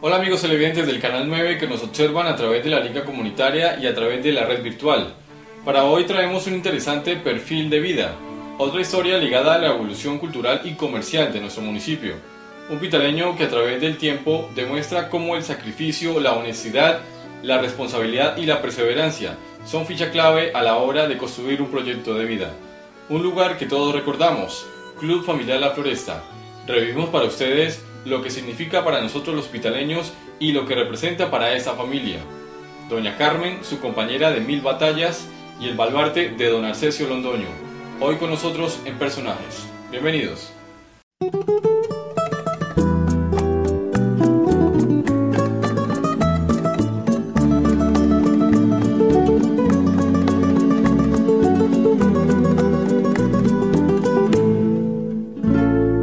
Hola amigos televidentes del Canal 9 que nos observan a través de la Liga Comunitaria y a través de la red virtual. Para hoy traemos un interesante perfil de vida, otra historia ligada a la evolución cultural y comercial de nuestro municipio. Un pitaleño que a través del tiempo demuestra cómo el sacrificio, la honestidad, la responsabilidad y la perseverancia son ficha clave a la hora de construir un proyecto de vida. Un lugar que todos recordamos, Club Familiar La Floresta. Revivimos para ustedes lo que significa para nosotros los pitaleños y lo que representa para esta familia. Doña Carmen, su compañera de 1000 batallas, y el baluarte de don Arcesio Londoño. Hoy con nosotros en Personajes. Bienvenidos.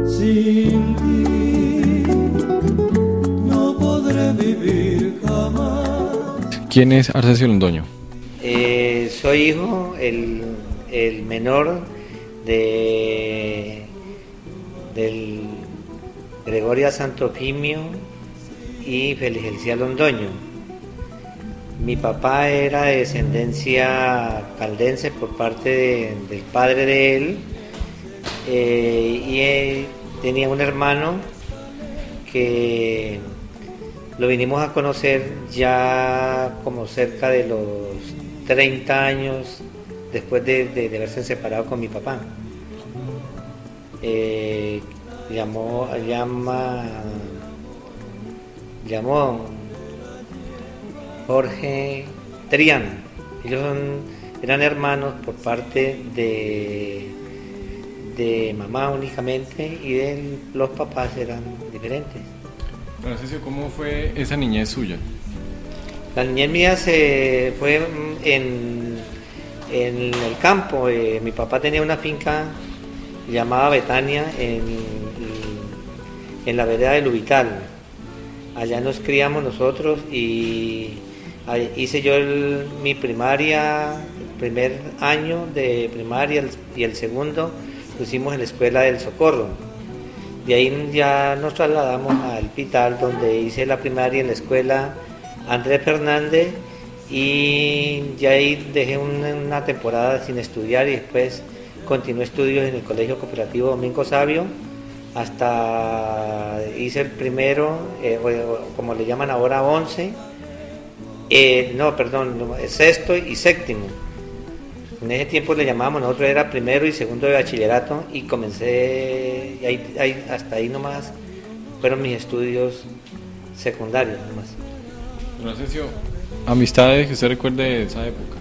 Sin ti no podré vivir jamás. ¿Quién es Arcesio Londoño? Soy hijo, el menor del Gregoria Santofimio y Felicia Londoño. Mi papá era de descendencia caldense por parte del padre de él, y él tenía un hermano que lo vinimos a conocer ya como cerca de los 30 años después de haberse separado con mi papá. Llamó Jorge Triana. Ellos eran hermanos por parte de mamá únicamente, y los papás eran diferentes. Don Arcesio, ¿cómo fue esa niñez suya? La niñez mía se fue en el campo. Mi papá tenía una finca llamada Betania en la vereda de Lubital. Allá nos criamos nosotros y hice yo mi primaria, el primer año de primaria y el segundo lo hicimos en la escuela del Socorro. De ahí ya nos trasladamos al Pital, donde hice la primaria en la escuela Andrés Fernández, y ya ahí dejé una temporada sin estudiar y después continué estudios en el Colegio Cooperativo Domingo Sabio hasta hice el primero, como le llaman ahora 11, sexto y séptimo. En ese tiempo le llamábamos, nosotros era primero y segundo de bachillerato, y comencé, hasta ahí nomás fueron mis estudios secundarios nomás. Don Arcesio, amistades que usted recuerde de esa época.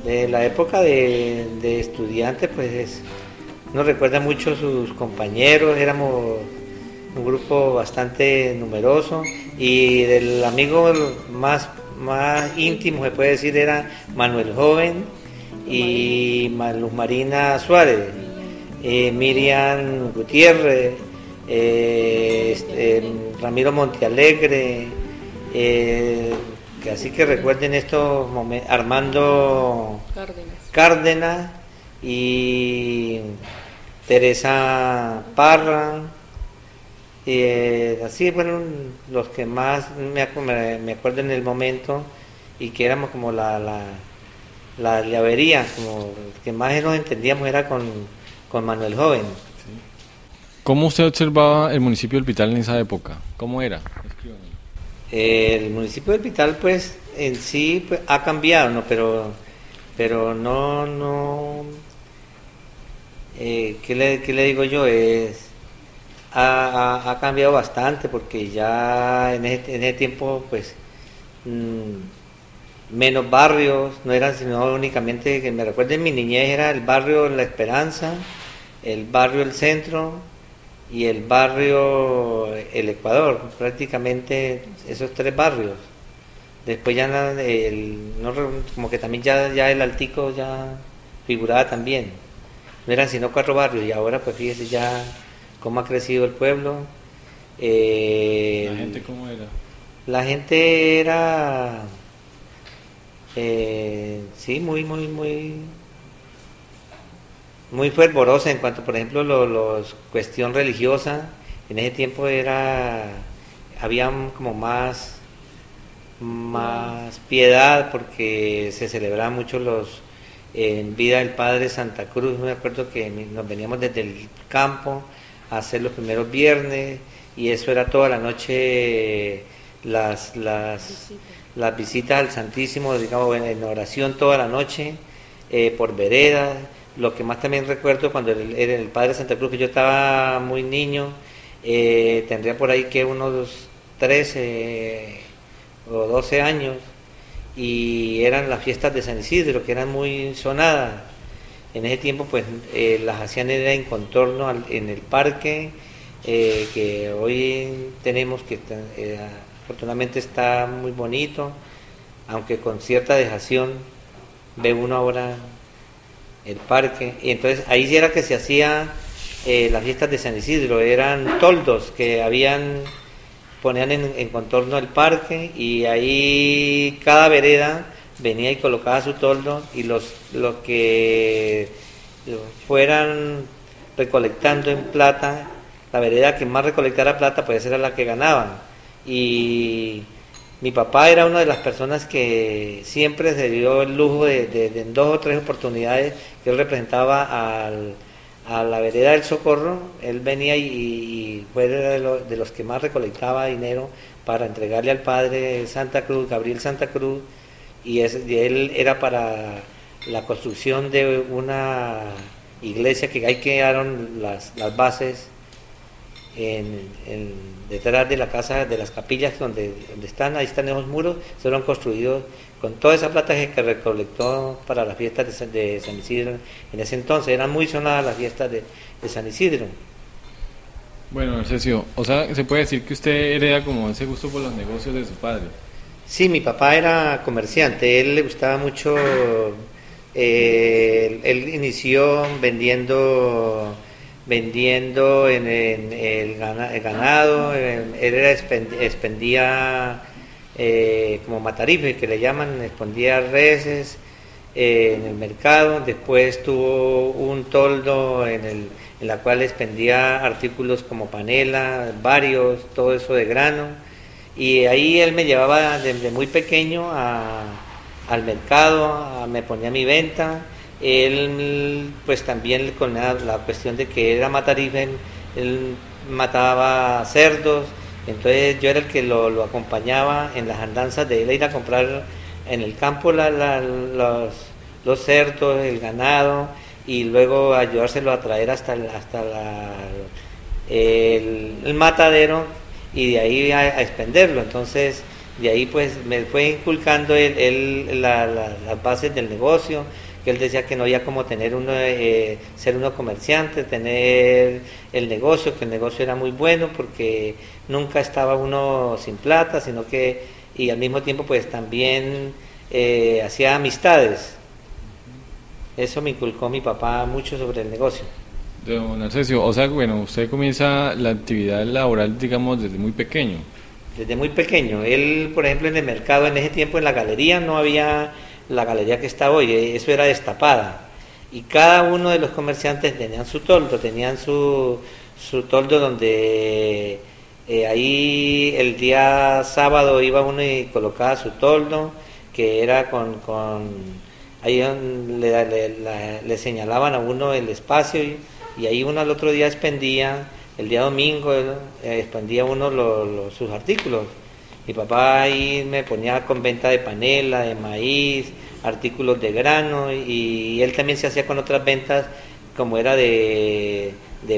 De la época de estudiante, pues nos recuerda mucho sus compañeros, éramos un grupo bastante numeroso, y del amigo más íntimo, se puede decir, era Manuel Joven y Luz Marina Suárez, Miriam Gutiérrez, Ramiro Montealegre, que así que recuerden estos momentos, Armando Cárdenas y Teresa Parra. Así fueron los que más me acuerdo en el momento, y que éramos como la llavería, como el que más nos entendíamos era con Manuel Joven. ¿Cómo usted observaba el municipio del Pital en esa época? ¿Cómo era? El municipio del Pital, pues, en sí pues, ha cambiado, ¿no? Pero no, ¿qué le digo yo? Ha cambiado bastante, porque ya en ese tiempo, pues, menos barrios, no eran sino únicamente, que me recuerdo en mi niñez, era el barrio La Esperanza, el barrio El Centro y el barrio El Ecuador, prácticamente esos tres barrios. Después ya como que también ya el Altico ya figuraba también. No eran sino 4 barrios, y ahora pues fíjese ya cómo ha crecido el pueblo. ¿La gente cómo era? La gente era sí, muy fervorosa en cuanto, por ejemplo, cuestión religiosa. En ese tiempo había como más piedad porque se celebraban mucho en vida del Padre Santa Cruz. Me acuerdo que nos veníamos desde el campo a hacer los primeros viernes y eso era toda la noche las visitas al Santísimo, digamos, en oración toda la noche, por veredas. Lo que más también recuerdo cuando era el Padre Santa Cruz, que yo estaba muy niño, tendría por ahí que unos 13 o 12 años, y eran las fiestas de San Isidro, que eran muy sonadas. En ese tiempo pues las hacían en contorno en el parque, que hoy tenemos, que afortunadamente está muy bonito, aunque con cierta dejación. Ve uno ahora el parque, y entonces ahí sí era que se hacía las fiestas de San Isidro. Eran toldos que ponían en contorno al parque, y ahí cada vereda venía y colocaba su toldo, y los que fueran recolectando en plata, la vereda que más recolectara plata, pues era la que ganaban. Y mi papá era una de las personas que siempre se dio el lujo de en 2 o 3 oportunidades que él representaba a la vereda del Socorro. Él venía y fue de los que más recolectaba dinero para entregarle al Padre Santa Cruz, Gabriel Santa Cruz, y él era para la construcción de una iglesia que ahí quedaron las bases detrás de la casa, de las capillas donde están, ahí están esos muros, fueron construidos con toda esa plata que recolectó para las fiestas de San Isidro. En ese entonces eran muy sonadas las fiestas de San Isidro. Bueno, Narcesio, o sea, se puede decir que usted hereda como ese gusto por los negocios de su padre. Sí, mi papá era comerciante, él le gustaba mucho, él inició vendiendo en el ganado, él expendía como matarife, que le llaman, expendía reses en el mercado. Después tuvo un toldo en la cual expendía artículos como panela, varios, todo eso de grano, y ahí él me llevaba desde muy pequeño al mercado, me ponía mi venta. Él pues también con la cuestión de que era matarife, él mataba cerdos, entonces yo era el que lo acompañaba en las andanzas de él a ir a comprar en el campo los cerdos, el ganado, y luego ayudárselo a traer hasta el matadero, y de ahí a expenderlo. Entonces de ahí pues me fue inculcando las bases del negocio, que él decía que no había como tener ser uno comerciante, tener el negocio, que el negocio era muy bueno porque nunca estaba uno sin plata, sino que, y al mismo tiempo pues también hacía amistades. Eso me inculcó mi papá mucho sobre el negocio. Don Narcesio, o sea, bueno, usted comienza la actividad laboral, digamos, desde muy pequeño. Desde muy pequeño. Él, por ejemplo, en el mercado, en ese tiempo en la galería no había la galería que está hoy, eso era destapada, y cada uno de los comerciantes tenían su toldo, donde ahí el día sábado iba uno y colocaba su toldo, que era ahí le señalaban a uno el espacio, y ahí uno al otro día expendía, el día domingo expendía uno sus artículos. Mi papá ahí me ponía con venta de panela, de maíz, artículos de grano, y él también se hacía con otras ventas como era de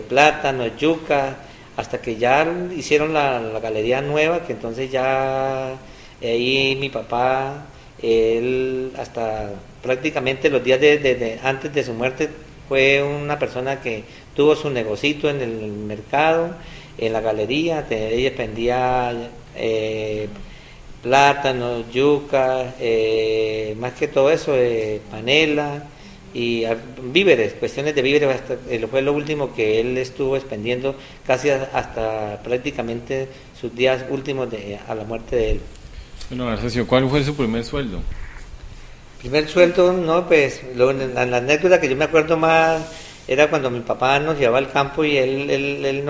plátano, yuca, hasta que ya hicieron la galería nueva, que entonces ya ahí mi papá, él hasta prácticamente los días antes de su muerte fue una persona que tuvo su negocito en el mercado, en la galería. Ella vendía plátanos, yuca, más que todo eso, panela y víveres, cuestiones de víveres. Fue lo último que él estuvo expendiendo casi hasta prácticamente sus días últimos a la muerte de él. Bueno, Narcesio, ¿cuál fue su primer sueldo? Primer sueldo, no, pues la anécdota que yo me acuerdo más era cuando mi papá nos llevaba al campo, y él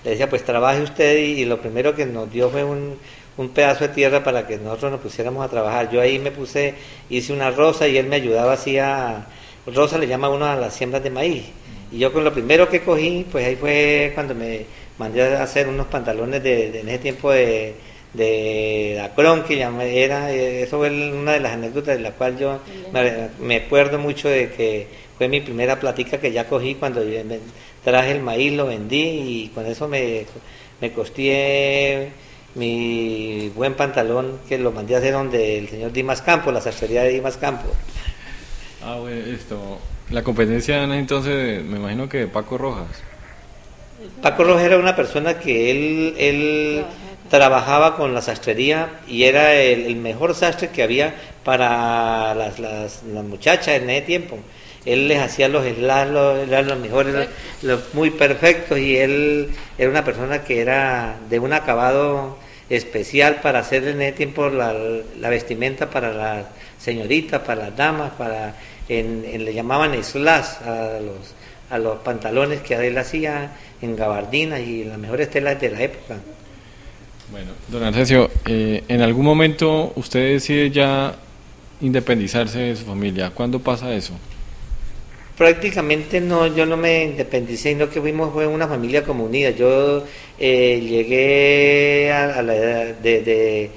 le decía, pues trabaje usted, y lo primero que nos dio fue un pedazo de tierra para que nosotros nos pusiéramos a trabajar. Yo ahí me puse, hice una roza y él me ayudaba así roza le llama uno a las siembras de maíz. Y yo con lo primero que cogí, pues ahí fue cuando me mandé a hacer unos pantalones en ese tiempo de Dacron, que eso fue una de las anécdotas de la cual yo me acuerdo mucho, de que fue mi primera platica que ya cogí cuando yo traje el maíz, lo vendí y con eso me costeé mi buen pantalón, que lo mandé a hacer donde el señor Dimas Campo, la sastrería de Dimas Campo. Ah, bueno, la competencia en ese entonces, me imagino que de Paco Rojas. Paco Rojas era una persona que él trabajaba con la sastrería y era el mejor sastre que había para las muchachas en ese tiempo. Él les hacía los slash, eran los mejores, los muy perfectos, y él era una persona que era de un acabado especial para hacer en ese tiempo la vestimenta para las señoritas, para las damas, le llamaban slash a los pantalones que él hacía en gabardinas y las mejores telas de la época. Bueno, don Arcesio, ¿en algún momento usted decide ya independizarse de su familia? ¿Cuándo pasa eso? Prácticamente no, yo no me independicé, sino que fue una familia como unida. Yo llegué a la edad de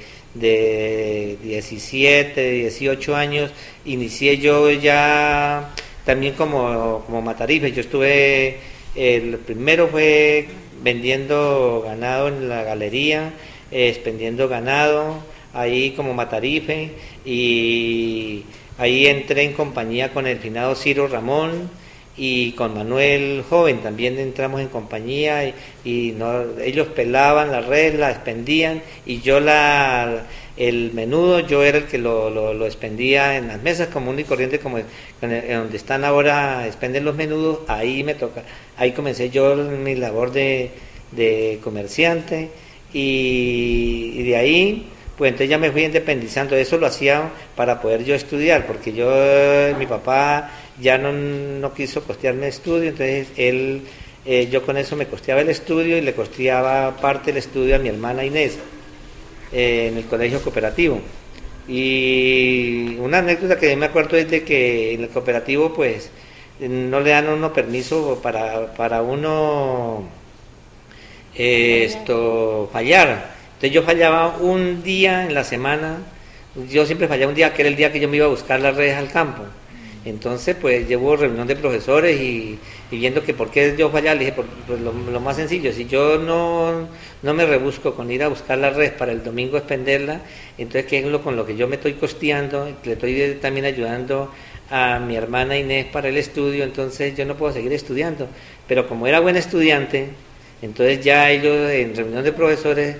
17, 18 años, inicié yo ya también como matarife. Yo estuve, el primero fue vendiendo ganado en la galería, expendiendo ganado ahí como matarife, y ahí entré en compañía con el finado Ciro Ramón y con Manuel Joven, también entramos en compañía, ellos pelaban la red, la expendían, y yo el menudo, yo era el que lo expendía en las mesas común y corriente, como en donde están ahora, expenden los menudos. Ahí ahí comencé yo mi labor de comerciante, y de ahí pues entonces ya me fui independizando. Eso lo hacía para poder yo estudiar, porque mi papá ya no quiso costearme estudio, entonces yo con eso me costeaba el estudio y le costeaba parte del estudio a mi hermana Inés en el colegio cooperativo. Y una anécdota que me acuerdo es de que en el cooperativo pues no le dan uno permiso para uno fallar. Entonces yo fallaba un día en la semana, yo siempre fallaba un día, que era el día que yo me iba a buscar las redes al campo. Entonces pues llevo reunión de profesores y viendo que por qué yo fallaba, le dije, pues lo más sencillo, si yo no me rebusco con ir a buscar las redes para el domingo expenderla, entonces ¿qué es con lo que yo me estoy costeando? Le estoy también ayudando a mi hermana Inés para el estudio, entonces yo no puedo seguir estudiando. Pero como era buen estudiante, entonces ya ellos en reunión de profesores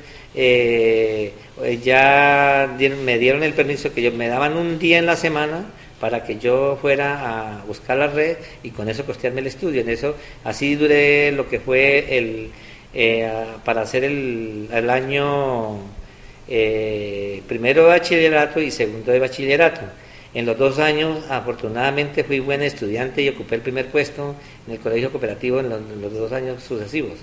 ya me dieron el permiso, que me daban un día en la semana para que yo fuera a buscar la red y con eso costearme el estudio. En eso así duré lo que fue para hacer el año primero de bachillerato y segundo de bachillerato. En los 2 años afortunadamente fui buen estudiante y ocupé el primer puesto en el colegio cooperativo en los 2 años sucesivos.